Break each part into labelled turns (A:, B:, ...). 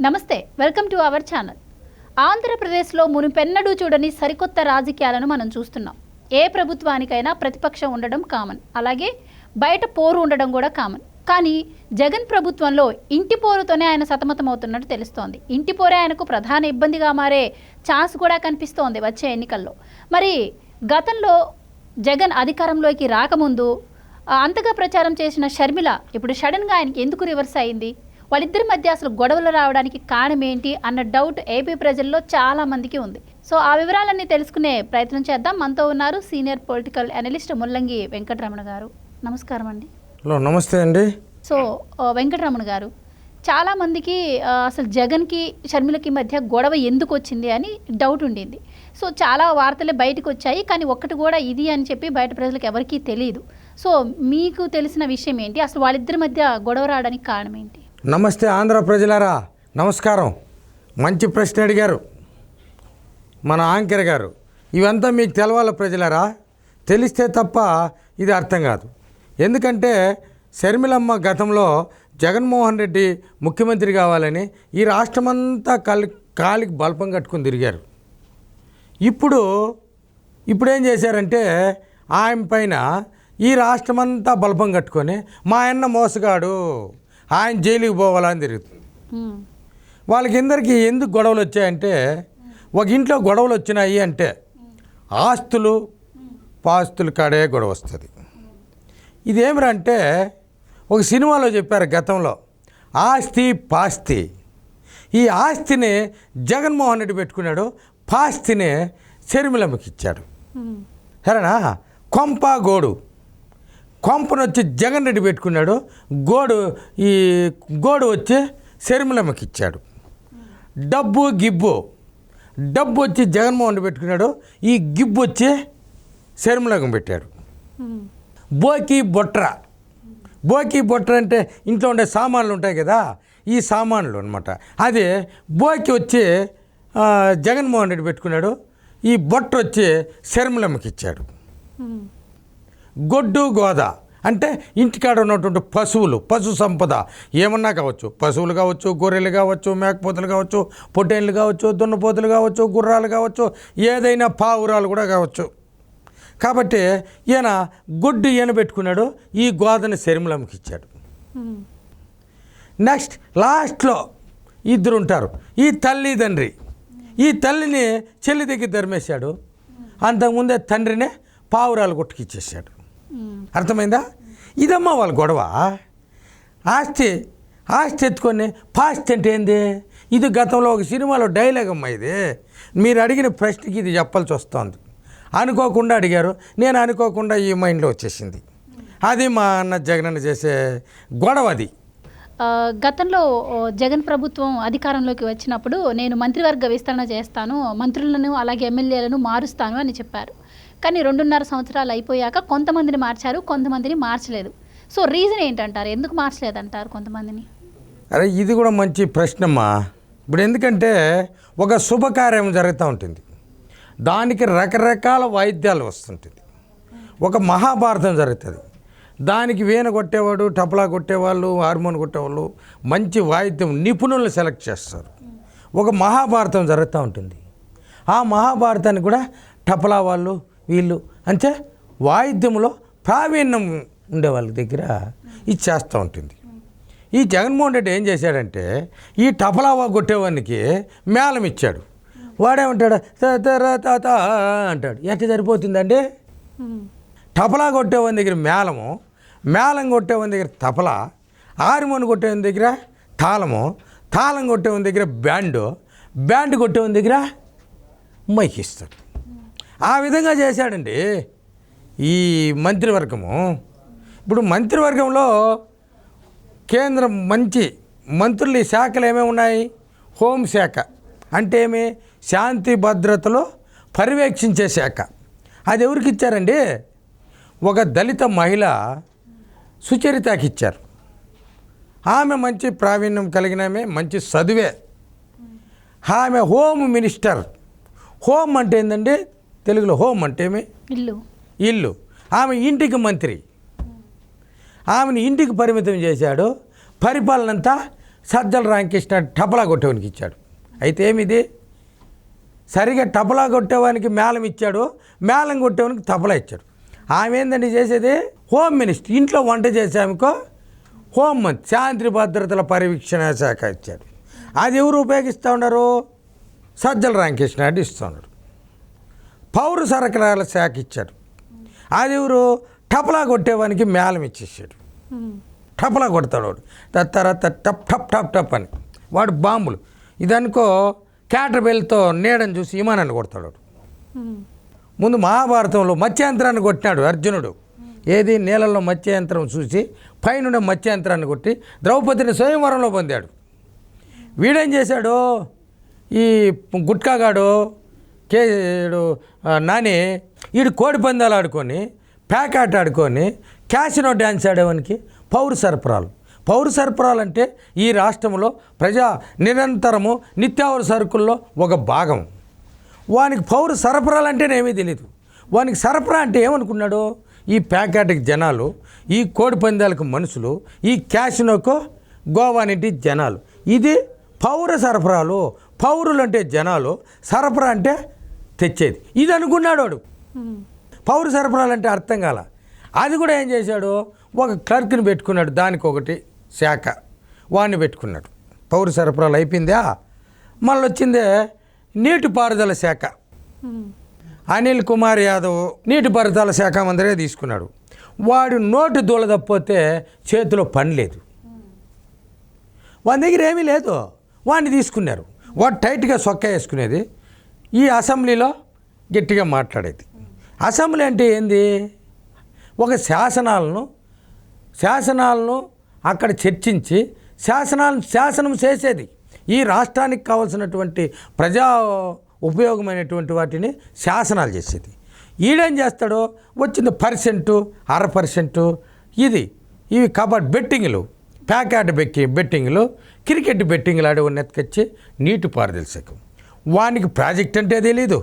A: నమస్తే, welcome to our channel. ఆంధ్రప్రదేశ్లో మునుపెన్నడూ చూడని సరికొత్త రాజకీయాలను మనం చూస్తున్నాం. ఏ ప్రభుత్వానికైనా ప్రతిపక్షం ఉండడం కామన్, అలాగే బయట పోరు ఉండడం కూడా కామన్. కానీ జగన్ ప్రభుత్వంలో ఇంటి పోరుతోనే ఆయన సతమతమవుతున్నట్టు తెలుస్తోంది. ఇంటి పోరే ఆయనకు ప్రధాన ఇబ్బందిగా మారే ఛాన్స్ కూడా కనిపిస్తోంది వచ్చే ఎన్నికల్లో. మరి గతంలో జగన్ అధికారంలోకి రాకముందు అంతగా ప్రచారం చేసిన షర్మిల ఇప్పుడు సడన్గా ఆయనకి ఎందుకు రివర్స్ అయింది? వాళ్ళిద్దరి మధ్య అసలు గొడవలు రావడానికి కారణం ఏంటి అన్న డౌట్ ఏపీ ప్రజల్లో చాలా మందికి ఉంది. సో ఆ వివరాలన్నీ తెలుసుకునే ప్రయత్నం చేద్దాం. మనతో ఉన్నారు సీనియర్ పొలిటికల్ అనలిస్ట్ ముల్లంగి వెంకటరమణ గారు. నమస్కారం అండి.
B: హలో, నమస్తే అండి.
A: సో వెంకటరమణ గారు, చాలామందికి అసలు జగన్కి షర్మిలకి మధ్య గొడవ ఎందుకు వచ్చింది అని డౌట్ ఉండింది. సో చాలా వార్తలే బయటకు వచ్చాయి, కానీ ఒక్కటి కూడా ఇది అని చెప్పి బయట ప్రజలకు ఎవరికీ తెలియదు. సో మీకు తెలిసిన విషయం ఏంటి? అసలు వాళ్ళిద్దరి మధ్య గొడవ రావడానికి కారణం ఏంటి?
B: నమస్తే ఆంధ్ర ప్రజలారా, నమస్కారం. మంచి ప్రశ్న అడిగారు మన యాంకర్ గారు. ఇవంతా మీకు తెలవాల ప్రజలారా, తెలిస్తే తప్ప ఇది అర్థం కాదు. ఎందుకంటే షర్మిలమ్మ గతంలో జగన్మోహన్ రెడ్డి ముఖ్యమంత్రి కావాలని ఈ రాష్ట్రమంతా కాలికి బల్పం కట్టుకుని తిరిగారు. ఇప్పుడు ఏం చేశారంటే ఆయన పైన ఈ రాష్ట్రమంతా బల్పం కట్టుకొని మా అన్న మోసగాడు, ఆయన జైలుకి పోవాలని తిరుగుతుంది. వాళ్ళకిందరికి ఎందుకు గొడవలు వచ్చాయంటే, ఒక ఇంట్లో గొడవలు వచ్చినాయి అంటే ఆస్తులు పాస్తులు కాడే గొడవ వస్తుంది. ఇదేమిరంటే ఒక సినిమాలో చెప్పారు గతంలో, ఆస్తి పాస్తి. ఈ ఆస్తిని జగన్మోహన్ రెడ్డి పెట్టుకున్నాడు, పాస్తిని షర్మిలమ్మకి ఇచ్చాడు. సరేనా? కొంప గోడు, కొంపను వచ్చి జగన్ రెడ్డి పెట్టుకున్నాడు, ఈ గోడు వచ్చి షర్మిలమ్మకి ఇచ్చాడు. డబ్బు వచ్చి జగన్మోహన్ రెడ్డి పెట్టుకున్నాడు, ఈ గిబ్బు వచ్చి షర్మిలమ్మకి పెట్టాడు. బోకి బొట్ర అంటే ఇంట్లో ఉండే సామాన్లు ఉంటాయి కదా, ఈ సామాన్లు అనమాట. అదే బోకి వచ్చి జగన్మోహన్ రెడ్డి పెట్టుకున్నాడు, ఈ బొట్ట వచ్చి షర్మిలమ్మకి ఇచ్చాడు. గొడ్డు గోద అంటే ఇంటికాడ ఉన్నటువంటి పశు సంపద ఏమన్నా కావచ్చు. పశువులు కావచ్చు, గొర్రెలు కావచ్చు, మేకపోతులు కావచ్చు, పొట్టేళ్ళు కావచ్చు, దున్నపోతులు కావచ్చు, గుర్రాలు కావచ్చు, ఏదైనా పావురాలు కూడా కావచ్చు. కాబట్టి ఈయన గొడ్డు పెట్టుకున్నాడు, ఈ గోదని షర్మిలమ్మకి ఇచ్చాడు. నెక్స్ట్ లాస్ట్లో ఇద్దరు ఉంటారు, ఈ తల్లి తండ్రి. ఈ తల్లిని చెల్లి దగ్గర ధర్మేశాడు, అంతకుముందే తండ్రినే పావురాలు కొట్టుకిచ్చేసాడు. అర్థమైందా? ఇదమ్మా వాళ్ళ గొడవ. ఆస్తి ఎత్తుకొని పాస్తి అంటే ఏంది? ఇది గతంలో ఒక సినిమాలో డైలాగ్ అమ్మా. ఇది మీరు అడిగిన ప్రశ్నకి ఇది చెప్పాల్సి వస్తుంది. అనుకోకుండా అడిగారు, నేను అనుకోకుండా ఈ మైండ్లో వచ్చేసింది. అది మా అన్న జగన్ చేసే గొడవ. అది
A: గతంలో జగన్ ప్రభుత్వం అధికారంలోకి వచ్చినప్పుడు నేను మంత్రివర్గ విస్తరణ చేస్తాను, మంత్రులను అలాగే ఎమ్మెల్యేలను మారుస్తాను అని చెప్పారు. కానీ 2.5 సంవత్సరాలు అయిపోయాక కొంతమందిని మార్చారు, కొంతమందిని మార్చలేదు. సో రీజన్ ఏంటంటారు? ఎందుకు మార్చలేదంటారు కొంతమందిని?
B: అరే, ఇది కూడా మంచి ప్రశ్నమ్మా. ఇప్పుడు ఎందుకంటే ఒక శుభకార్యం జరుగుతూ ఉంటుంది, దానికి రకరకాల వాయిద్యాలు వస్తుంటుంది. ఒక మహాభారతం జరుగుతుంది, దానికి వీణ కొట్టేవాడు, టపలా కొట్టేవాళ్ళు, హార్మోన్ కొట్టేవాళ్ళు, మంచి వాయిద్యం నిపుణులను సెలెక్ట్ చేస్తారు. ఒక మహాభారతం జరుగుతూ ఉంటుంది, ఆ మహాభారతానికి కూడా టపలా వాళ్ళు వీళ్ళు అంటే వాయిద్యంలో ప్రావీణ్యం ఉండే వాళ్ళ దగ్గర ఇది చేస్తూ ఉంటుంది. ఈ జగన్మోహన్ రెడ్డి ఏం చేశాడంటే ఈ టపలా కొట్టేవానికి మేళం ఇచ్చాడు. వాడేమంటాడు? తాత అంటాడు. ఎట్ట సరిపోతుందండి? టపలా కొట్టేవాని దగ్గర మేళం కొట్టేవాని దగ్గర తపలా, హార్మోన్ కొట్టేవాని దగ్గర తాళం కొట్టేవాని దగ్గర బ్యాండ్ కొట్టేవాని దగ్గర మైక్ ఇస్తాడు. ఆ విధంగా చేశాడండి ఈ మంత్రివర్గము. ఇప్పుడు మంత్రివర్గంలో కేంద్రం మంచి మంత్రులు, ఈ శాఖలు ఏమేమి ఉన్నాయి? హోంశాఖ అంటే ఏమి? శాంతి భద్రతలో పర్యవేక్షించే శాఖ. అది ఎవరికి ఇచ్చారండి? ఒక దళిత మహిళ సుచరితకి ఇచ్చారు. ఆమె మంచి ప్రావీణ్యం కలిగిన ఆమె, మంచి చదువే. ఆమె హోమ్ మినిస్టర్. హోమ్ అంటే ఏంటండి తెలుగులో? హోమ్ అంటే ఏమి? ఇల్లు. ఆమె ఇంటికి మంత్రి. ఆమెను ఇంటికి పరిమితం చేశాడు, పరిపాలన అంతా సజ్జల రామకృష్ణ టపలా కొట్టేవానికి ఇచ్చాడు. అయితే ఏమిది సరిగా టపలా కొట్టేవానికి మేళం ఇచ్చాడు, మేళం కొట్టేవానికి తపలా ఇచ్చాడు. ఆమె ఏందండి చేసేది హోమ్ మినిస్టర్, ఇంట్లో వంట చేసామకో హోం మంత్రి, శాంతి భద్రతల పర్యవేక్షణ శాఖ ఇచ్చాడు. అది ఎవరు ఉపయోగిస్తూ ఉన్నారు? సజ్జల రామకృష్ణ రెడ్డి ఇస్తూ ఉన్నారు. పౌర సరఫరాల శాఖ ఇచ్చాడు. అది ఎవరు? టపలా కొట్టేవానికి మేళం ఇచ్చేసాడు. టపలా కొడతాడు వాడు, తర్వాత టప్ టప్ టప్ టప్ అని వాడు బాంబులు ఇదనుకో క్యాటర్బెల్తో నీడని చూసి విమానాన్ని కొడతాడు వాడు. ముందు మహాభారతంలో మత్స్యంత్రాన్ని కొట్టినాడు అర్జునుడు. ఏది నీళ్ళల్లో మత్స్యంత్రం చూసి పైన మత్స్యంత్రాన్ని కొట్టి ద్రౌపదిని స్వయంవరంలో పొందాడు. వీడేం చేశాడు? ఈ గుట్కాగాడు కేడు నాని వీడు కోడి పందాలు ఆడుకొని ప్యాకాట్ ఆడుకొని క్యాసినో డ్యాన్స్ ఆడేవానికి పౌర సరఫరాలు అంటే ఈ రాష్ట్రంలో ప్రజా నిరంతరము నిత్యావసర సరుకుల్లో ఒక భాగం. వానికి పౌర సరఫరాలు అంటేనేమీ తెలియదు. వానికి సరఫరా అంటే ఏమనుకున్నాడు? ఈ ప్యాకెట్కి జనాలు, ఈ కోడి పందాలకు మనుషులు, ఈ క్యాసినోకు గోవానింటి జనాలు. ఇది పౌర సరఫరాలు. పౌరులు అంటే జనాలు, సరఫరా అంటే తెచ్చేది. ఇది అనుకున్నాడు వాడు. పౌర సరఫరాలు అంటే అర్థం కాల. అది కూడా ఏం చేశాడు? ఒక క్లర్క్ని పెట్టుకున్నాడు, దానికి ఒకటి శాఖ వాడిని పెట్టుకున్నాడు. పౌర సరఫరాలు అయిపోయిందా, మళ్ళీ వచ్చిందే నీటిపారుదల శాఖ. అనిల్ కుమార్ యాదవ్ నీటిపారుదల శాఖ మంత్రిగా తీసుకున్నాడు. వాడు నోటు దూల తప్పితే చేతిలో పని లేదు, వాని దగ్గర ఏమీ లేదు, వాడిని తీసుకున్నారు. వాడు టైట్గా సొక్క వేసుకునేది, ఈ అసెంబ్లీలో గట్టిగా మాట్లాడేది. అసెంబ్లీ అంటే ఏంది? ఒక శాసనాలను అక్కడ చర్చించి శాసనం చేసేది. ఈ రాష్ట్రానికి కావాల్సినటువంటి ప్రజా ఉపయోగమైనటువంటి వాటిని శాసనాలు చేసేది. ఈడేం చేస్తాడో వచ్చింది 1%, 0.5% ఇవి కబడ్డీ బెట్టింగ్లు, ప్యాకెట్ బెట్టింగ్లు, క్రికెట్ బెట్టింగ్లు ఆడేవాడిని ఎత్తుకొచ్చి నీటిపారుదల శాఖ. వానికి ప్రాజెక్ట్ అంటే తెలీదు,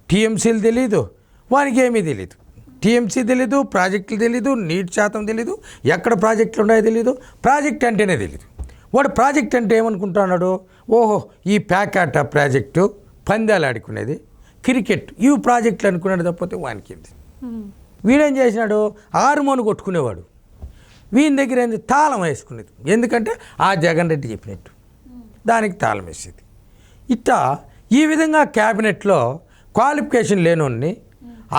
B: టీఎంసీలు తెలీదు, వానికి ఏమీ తెలీదు. టీఎంసీ తెలీదు, ప్రాజెక్టులు తెలీదు, నీటి శాతం తెలీదు, ఎక్కడ ప్రాజెక్టులు ఉన్నాయో తెలీదు, ప్రాజెక్ట్ అంటేనే తెలీదు. వాడు ప్రాజెక్ట్ అంటే ఏమనుకుంటున్నాడు? ఓహో ఈ ప్యాకెట్ ప్రాజెక్టు, పందాలు ఆడుకునేది, క్రికెట్, ఇవి ప్రాజెక్టులు అనుకున్నాడు తప్పితే వానికి ఏంది. వీడేం చేసినాడు? హార్మోన్ కొట్టుకునేవాడు. వీని దగ్గర ఏంది? తాళం వేసుకునేది. ఎందుకంటే ఆ జగన్ రెడ్డి చెప్పినట్టు దానికి తాళం వేసేది. ఇట్లా ఈ విధంగా క్యాబినెట్లో క్వాలిఫికేషన్ లేనోడిని,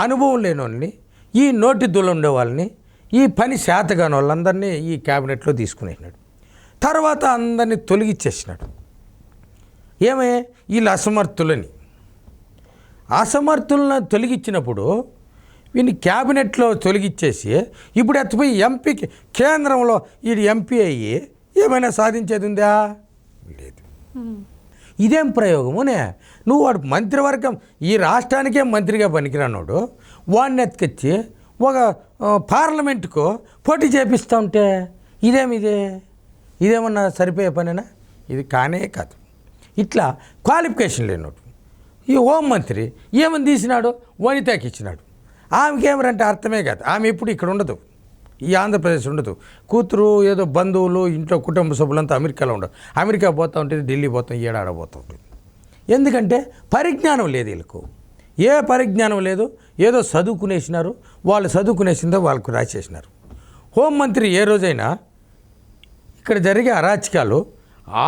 B: అనుభవం లేనోడిని, ఈ నోటి దుల ఉండే వాళ్ళని, ఈ పని శాతగాని వాళ్ళందరినీ ఈ క్యాబినెట్లో తీసుకునేసినాడు. తర్వాత అందరినీ తొలగించేసినాడు. ఏమే వీళ్ళు అసమర్థులను తొలగించినప్పుడు వీని క్యాబినెట్లో తొలగించేసి ఇప్పుడు ఎత్తిపోయి ఎంపీకి కేంద్రంలో వీడు ఎంపీ అయ్యి ఏమైనా సాధించేది ఉందా? లేదు. ఇదేం ప్రయోగమునే? నువ్వు వాడు మంత్రివర్గం ఈ రాష్ట్రానికే మంత్రిగా పనికిరానోడు వాడిని ఎత్తుకొచ్చి ఒక పార్లమెంటుకు పోటీ చేపిస్తూ ఉంటే ఇదేమన్నా సరిపోయే పనేనా? ఇది కానే కాదు. ఇట్లా క్వాలిఫికేషన్ లేనోడు ఈ హోంమంత్రి ఏమని తీసినాడు? వనితకి ఇచ్చినాడు. ఆమెకేమరంటే అర్థమే కాదు. ఆమె ఇప్పుడు ఇక్కడ ఉండదు, ఈ ఆంధ్రప్రదేశ్ ఉండదు. కూతురు ఏదో బంధువులు ఇంట్లో కుటుంబ సభ్యులంతా అమెరికాలో ఉండదు. అమెరికా పోతూ ఉంటుంది, ఢిల్లీ పోతాం, ఏడాడబోతూ ఉంటుంది. ఎందుకంటే పరిజ్ఞానం లేదు వీళ్ళకు. ఏ పరిజ్ఞానం లేదు. ఏదో చదువుకునేసినారు, వాళ్ళు చదువుకునేసిందో వాళ్ళకు రాసేసినారు. హోంమంత్రి ఏ రోజైనా ఇక్కడ జరిగే అరాచకాలు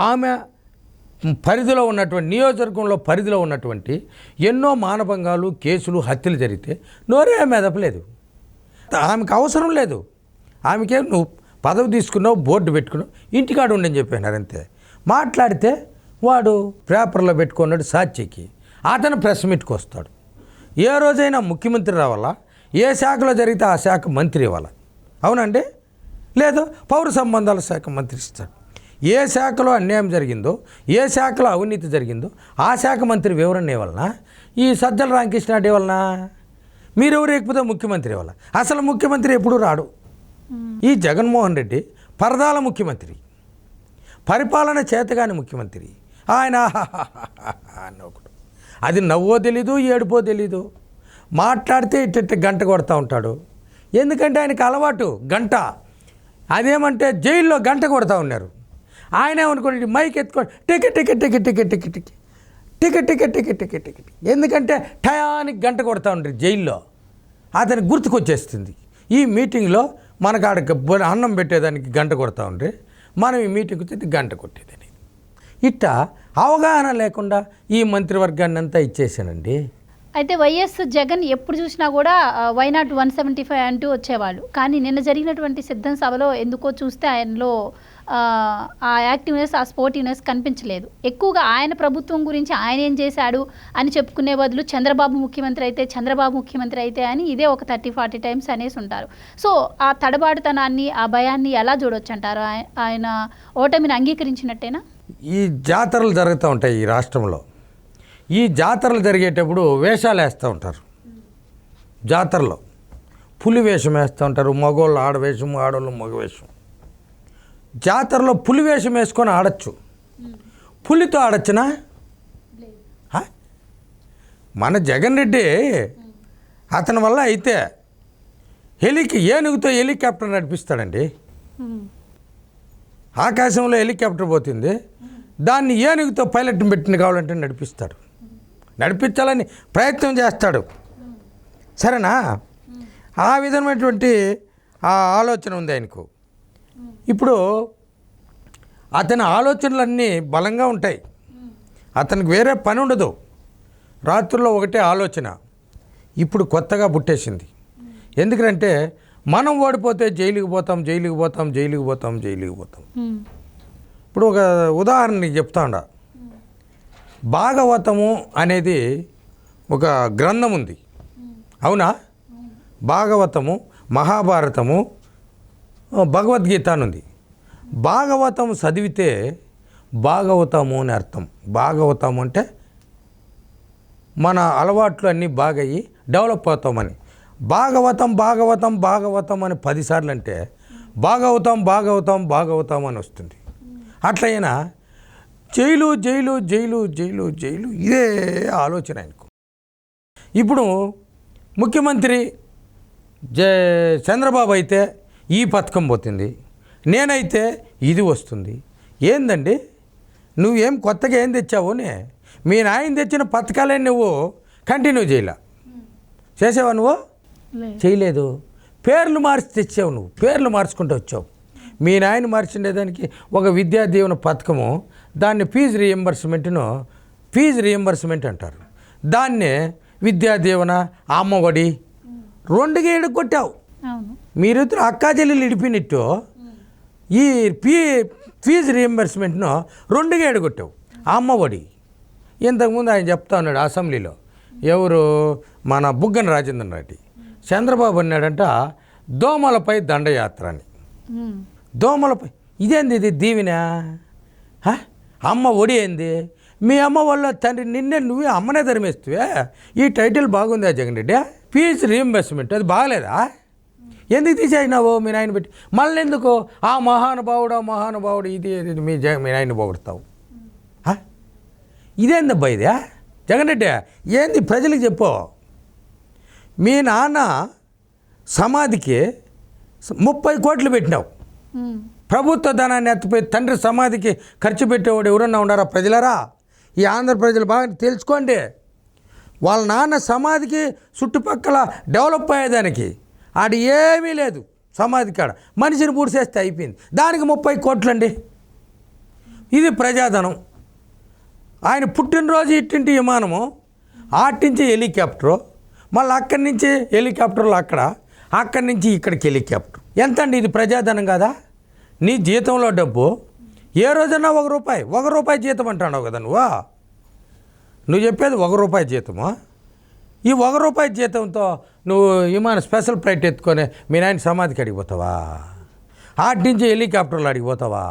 B: ఆమె పరిధిలో ఉన్నటువంటి నియోజకవర్గంలో పరిధిలో ఉన్నటువంటి ఎన్నో మానభంగాలు, కేసులు, హత్యలు జరిగితే నోరే మెదపలేదు. ఆమెకు అవసరం లేదు. ఆమెకే నువ్వు పదవి తీసుకున్నావు, బోర్డు పెట్టుకున్నావు, ఇంటికాడు ఉండని చెప్పినారు అంతే. మాట్లాడితే వాడు పేపర్లో పెట్టుకున్నాడు సాక్షికి, అతను ప్రెస్ మీట్కి వస్తాడు. ఏ రోజైనా ముఖ్యమంత్రి రావాలా? ఏ శాఖలో జరిగితే ఆ శాఖ మంత్రి ఇవ్వాలి. అవునండి? లేదు పౌర సంబంధాల శాఖ మంత్రి ఇస్తాడు. ఏ శాఖలో అన్యాయం జరిగిందో, ఏ శాఖలో అవినీతి జరిగిందో ఆ శాఖ మంత్రి వివరణ ఇవ్వాలనా? ఈ సజ్జల రామకృష్ణ రెడ్డి వలన మీరెవరు ఎక్కిపోతే ముఖ్యమంత్రి ఇవ్వాలి. అసలు ముఖ్యమంత్రి ఎప్పుడు రాడు. ఈ జగన్మోహన్ రెడ్డి పరదాల ముఖ్యమంత్రి, పరిపాలన చేతగాని ముఖ్యమంత్రి. ఆయన ఒకటి అది నవ్వో తెలీదు, ఏడుపో తెలీదు. మాట్లాడితే ఇట్ట గంట కొడతా ఉంటాడు. ఎందుకంటే ఆయనకు అలవాటు గంట. అదేమంటే జైల్లో గంట కొడతా ఉన్నారు. ఆయన ఏమనుకోండి మైక్ ఎత్తుకోండి ticket ticket ticket ticket ticket ticket ticket ticket ticket ticket ticket ఎందుకంటే టయానికి గంట కొడతా ఉండ్రి జైల్లో అతనికి గుర్తుకొచ్చేస్తుంది ఈ మీటింగ్లో మనకు ఆడ అన్నం పెట్టేదానికి గంట కొడతా ఉండ్రి మనం ఈ మీటింగ్ వచ్చి గంట కొట్టేదని ఇట్టా అవగాహన లేకుండా ఈ మంత్రివర్గాన్ని అంతా ఇచ్చేసానండి.
A: అయితే వైఎస్ జగన్ ఎప్పుడు చూసినా కూడా వైనాట్ 175 అంటూ వచ్చేవాళ్ళు. కానీ నిన్న జరిగినటువంటి సిద్ధం సభలో ఎందుకో చూస్తే ఆయనలో ఆ యాక్టివ్నెస్, ఆ స్పోర్టివ్నెస్ కనిపించలేదు. ఎక్కువగా ఆయన ప్రభుత్వం గురించి ఆయన ఏం చేశాడు అని చెప్పుకునే బదులు చంద్రబాబు ముఖ్యమంత్రి అయితే అని ఇదే ఒక 30-40 టైమ్స్ అనేసి ఉంటారు. సో ఆ తడబాటుతనాన్ని, ఆ భయాన్ని ఎలా చూడొచ్చు అంటారు? ఆయన ఓటమిని అంగీకరించినట్టేనా?
B: ఈ జాతరలు జరుగుతూ ఉంటాయి ఈ రాష్ట్రంలో. ఈ జాతరలు జరిగేటప్పుడు వేషాలు వేస్తూ ఉంటారు. జాతరలో పులి వేషం వేస్తూ ఉంటారు, మగోళ్ళు ఆడవేషం, ఆడవాళ్ళు మగ వేషం. జాతరలో పులి వేషం వేసుకొని ఆడచ్చు, పులితో ఆడచ్చునా? మన జగన్ రెడ్డి అతని వల్ల అయితే ఏనుగుతో హెలికాప్టర్ నడిపిస్తాడండి. ఆకాశంలో హెలికాప్టర్ పోతుంది, దాన్ని ఏనుగుతో పైలట్ని పెట్టిన కావాలంటే నడిపించాలని ప్రయత్నం చేస్తాడు. సరేనా? ఆ విధమైనటువంటి ఆ ఆలోచన ఉంది ఆయనకు. ఇప్పుడు అతని ఆలోచనలన్నీ బలంగా ఉంటాయి, అతనికి వేరే పని ఉండదు. రాత్రుల్లో ఒకటే ఆలోచన ఇప్పుడు కొత్తగా పుట్టేసింది. ఎందుకంటే మనం ఓడిపోతే జైలుకి పోతాం. ఇప్పుడు ఒక ఉదాహరణ నీకు చెప్తా ఉండ. భాగవతము అనేది ఒక గ్రంథం ఉంది, అవునా? భాగవతము, మహాభారతము, భగవద్గీత అని ఉంది. భాగవతం చదివితే భాగవతము అని అర్థం. భాగవతం అంటే మన అలవాట్లు అన్నీ బాగయ్యి డెవలప్ అవుతామని. భాగవతం అని 10 సార్లు అంటే భాగవతం అని వస్తుంది. అట్లయినా జైలు ఇదే ఆలోచన ఆయనకు. ఇప్పుడు ముఖ్యమంత్రి చంద్రబాబు అయితే ఈ పథకం పోతుంది, నేనైతే ఇది వస్తుంది. ఏందండి నువ్వేం కొత్తగా ఏం తెచ్చావునే? మీ నాయన తెచ్చిన పథకాలే నువ్వు కంటిన్యూ చేసావా? నువ్వు చేయలేదు. పేర్లు మార్చి తెచ్చావు, నువ్వు పేర్లు మార్చుకుంటూ వచ్చావు. మీ నాయన మార్చిండేదానికి ఒక విద్యా దీవెన పథకము, దాన్ని ఫీజు రీఎంబర్స్మెంట్ అంటారు. దాన్నే విద్యా దీవెన, అమ్మఒడి 2గా ఎడగొట్టావు. మీరిద్దరు అక్కా చెల్లెలు ఇడిపినట్టు ఈ ఫీజు రీఎంబర్స్మెంట్ను 2గా ఎడగొట్టావు. అమ్మఒడి ఇంతకుముందు ఆయన చెప్తా ఉన్నాడు అసెంబ్లీలో, ఎవరు మన బుగ్గన రాజేంద్ర రెడ్డి. చంద్రబాబు అన్నాడంట దోమలపై దండయాత్ర అని. దోమలపై ఇదేంది, ఇది దీవెనా? అమ్మ ఒడి ఏంది? మీ అమ్మ వాళ్ళ తండ్రి నువ్వే అమ్మనే ధర్మేస్తువే. ఈ టైటిల్ బాగుందా జగన్ రెడ్డి? ఫీజు రీఎంబర్స్మెంట్ అది బాగలేదా? ఎందుకు తీసేసినావు మీ నాయన పెట్టి? మళ్ళీ ఎందుకు ఆ మహానుభావుడు ఇది మీ నాయన పొగుడతావు? ఇదేందబ్బా ఇదే జగన్ రెడ్డి? ఏంది ప్రజలకు చెప్పు. మీ నాన్న సమాధికి 30 కోట్లు పెట్టినావు. ప్రభుత్వ ధనాన్ని ఎత్తిపోయి తండ్రి సమాధికి ఖర్చు పెట్టేవాడు ఎవరన్నా ఉన్నారా ప్రజలరా? ఈ ఆంధ్ర ప్రజలు బాగా తెలుసుకోండి. వాళ్ళ నాన్న సమాధికి చుట్టుపక్కల డెవలప్ అయ్యేదానికి ఆడ ఏమీ లేదు. సమాధి కాడ మనిషిని పూడ్చేస్తే అయిపోయింది, దానికి 30 కోట్లు అండి. ఇది ప్రజాధనం. ఆయన పుట్టినరోజు ఇట్టింటి విమానము, ఆటించి హెలికాప్టరు, మళ్ళీ అక్కడి నుంచి హెలికాప్టర్లు అక్కడి నుంచి ఇక్కడికి హెలికాప్టర్. ఎంత అండి ఇది? ప్రజాధనం కదా? నీ జీతంలో డబ్బు ఏ రోజన్నా ఒక రూపాయి జీతం అంటున్నావు కదా నువ్వు చెప్పేది ₹1 జీతమా? ఈ ₹1 జీతంతో నువ్వు విమానం స్పెషల్ ఫ్లైట్ ఎత్తుకొని మీ నాయన సమాధికి అడిగిపోతావా? ఆటి నుంచి హెలికాప్టర్లు అడిగిపోతావా?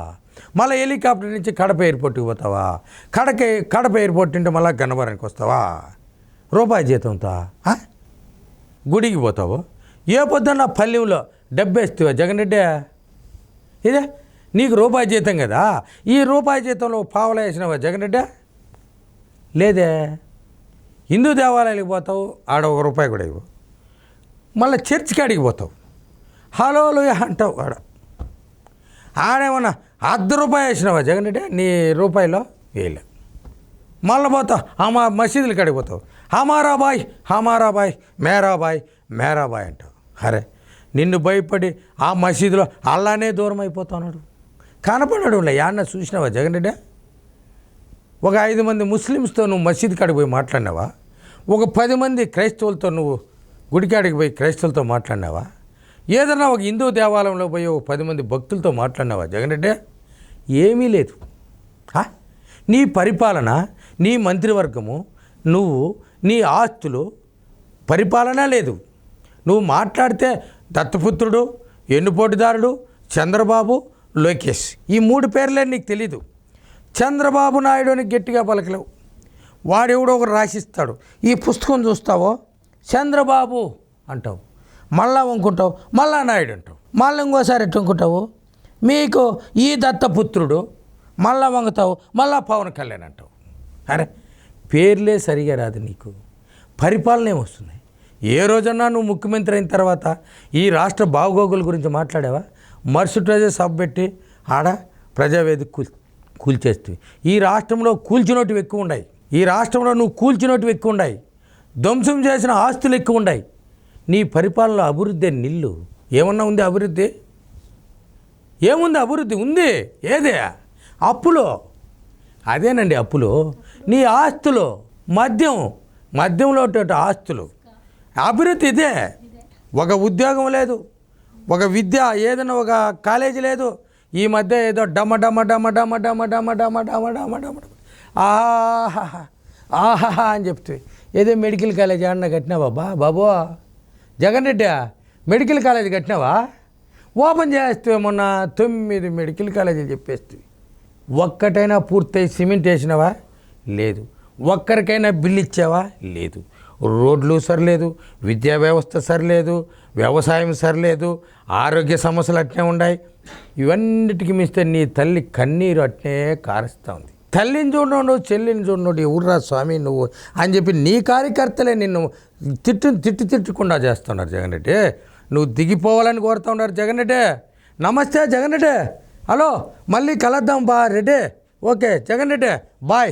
B: మళ్ళీ హెలికాప్టర్ నుంచి కడప ఎయిర్పోర్ట్కి పోతావా? కడప ఎయిర్పోర్ట్ నుండి మళ్ళీ గన్నవరానికి వస్తావా ₹1 జీతంతో? గుడికి పోతావు. ఏ పొద్దున్న పల్లెంలో డబ్బేస్తావా జగన్ రెడ్డి? ఇదే నీకు ₹1 జీతం కదా, ఈ ₹1 జీతంలో పావలా వేసినావా జగన్ రెడ్డి? లేదే. హిందూ దేవాలయానికి పోతావు, ఆడ ₹1 కూడా ఇవ్వు. మళ్ళీ చర్చికి అడిగి పోతావు, హలోలు అంటావు. ఆడేమన్నా ₹1 వేసినావా జగన్ రెడ్డి నీ రూపాయిలో? వేయలే. మళ్ళీ పోతావు మసీదులు కాడికి పోతావు, హమారా బాయ్ మేరా బాయ్ అంటావు. అరే నిన్ను భయపడి ఆ మసీదులో అల్లానే దూరం అయిపోతున్నాడు. కనపడ్డాడు యాన్న చూసినావా జగన్ రెడ్డి? ఒక 5 మంది ముస్లిమ్స్తో నువ్వు మసీద్ కాడికి పోయి మాట్లాడినావా? ఒక 10 మంది క్రైస్తవులతో నువ్వు గుడికాడికి పోయి క్రైస్తవులతో మాట్లాడినావా? ఏదన్నా ఒక హిందూ దేవాలయంలో పోయి ఒక 10 మంది భక్తులతో మాట్లాడినావా జగన్ రెడ్డి? ఏమీ లేదు. నీ పరిపాలన, నీ మంత్రివర్గము, నువ్వు, నీ ఆస్తులు, పరిపాలన లేదు. నువ్వు మాట్లాడితే దత్తపుత్రుడు, ఎన్నుపోటుదారుడు, చంద్రబాబు, లోకేష్, ఈ 3 పేర్లే నీకు తెలీదు. చంద్రబాబు నాయుడు అని గట్టిగా పలకలేవు. వాడెవడో ఒకరు రాసిస్తాడు, ఈ పుస్తకం చూస్తావో చంద్రబాబు అంటావు, మళ్ళా వంకుంటావు, మళ్ళా నాయుడు అంటావు, మళ్ళీ ఇంకోసారి ఎట్టుకుంటావు. మీకు ఈ దత్తపుత్రుడు, మళ్ళా వంగుతావు, మళ్ళా పవన్ కళ్యాణ్ అంటావు. అరే పేర్లే సరిగా రాదు నీకు, పరిపాలన ఏమొస్తుంది? ఏ రోజన్నా నువ్వు ముఖ్యమంత్రి అయిన తర్వాత ఈ రాష్ట్ర బాగోగుల గురించి మాట్లాడావా? మరుసటి రోజే సభ పెట్టి ఆడ ప్రజావేదిక కూల్చేస్తుంది. ఈ రాష్ట్రంలో కూల్చినోటివి ఎక్కువ ఉన్నాయి. ఈ రాష్ట్రంలో నువ్వు కూల్చినోటివి ఎక్కువ ఉన్నాయి. ధ్వంసం చేసిన ఆస్తులు ఎక్కువ ఉన్నాయి. నీ పరిపాలనలో అభివృద్ధి నిల్లు ఏమన్నా ఉంది? అభివృద్ధి ఏముంది? అభివృద్ధి ఉంది ఏదే? అప్పులో, అదేనండి అప్పులో. నీ ఆస్తులు మద్యంలో ఆస్తులు. అభివృద్ధి ఇదే. ఒక ఉద్యోగం లేదు, ఒక విద్య ఏదైనా ఒక కాలేజీ లేదు. ఈ మధ్య ఏదో డమ ఆహా అని చెప్తే ఏదో మెడికల్ కాలేజ్ అన్న కట్టినావా బాబు జగన్ రెడ్డి? మెడికల్ కాలేజ్ కట్టినావా? ఓపెన్ చేస్తే మొన్న 9 మెడికల్ కాలేజీలు చెప్పేస్తే ఒక్కటైనా పూర్తయి సిమెంట్ వేసినావా? లేదు. ఒక్కరికైనా బిల్లు ఇచ్చావా? లేదు. రోడ్లు సరిలేదు, విద్యా వ్యవస్థ సరిలేదు, వ్యవసాయం సరిలేదు, ఆరోగ్య సమస్యలు అట్నే ఉన్నాయి. ఇవన్నిటికీ మిస్తే నీ తల్లి కన్నీరు అట్నే కారుస్తూ ఉంది. తల్లిని చూడను, చెల్లిని చూడను, ఎవర్రా స్వామి నువ్వు అని చెప్పి నీ కార్యకర్తలే నిన్ను తిట్టకుండా చేస్తున్నారు జగన్ రెడ్డి. నువ్వు దిగిపోవాలని కోరుతూ ఉన్నారు జగన్ రెడ్డి. నమస్తే జగన్ రెడ్డి. హలో, మళ్ళీ కలుద్దాం రెడ్డి. Okay Jagan Reddy, bye.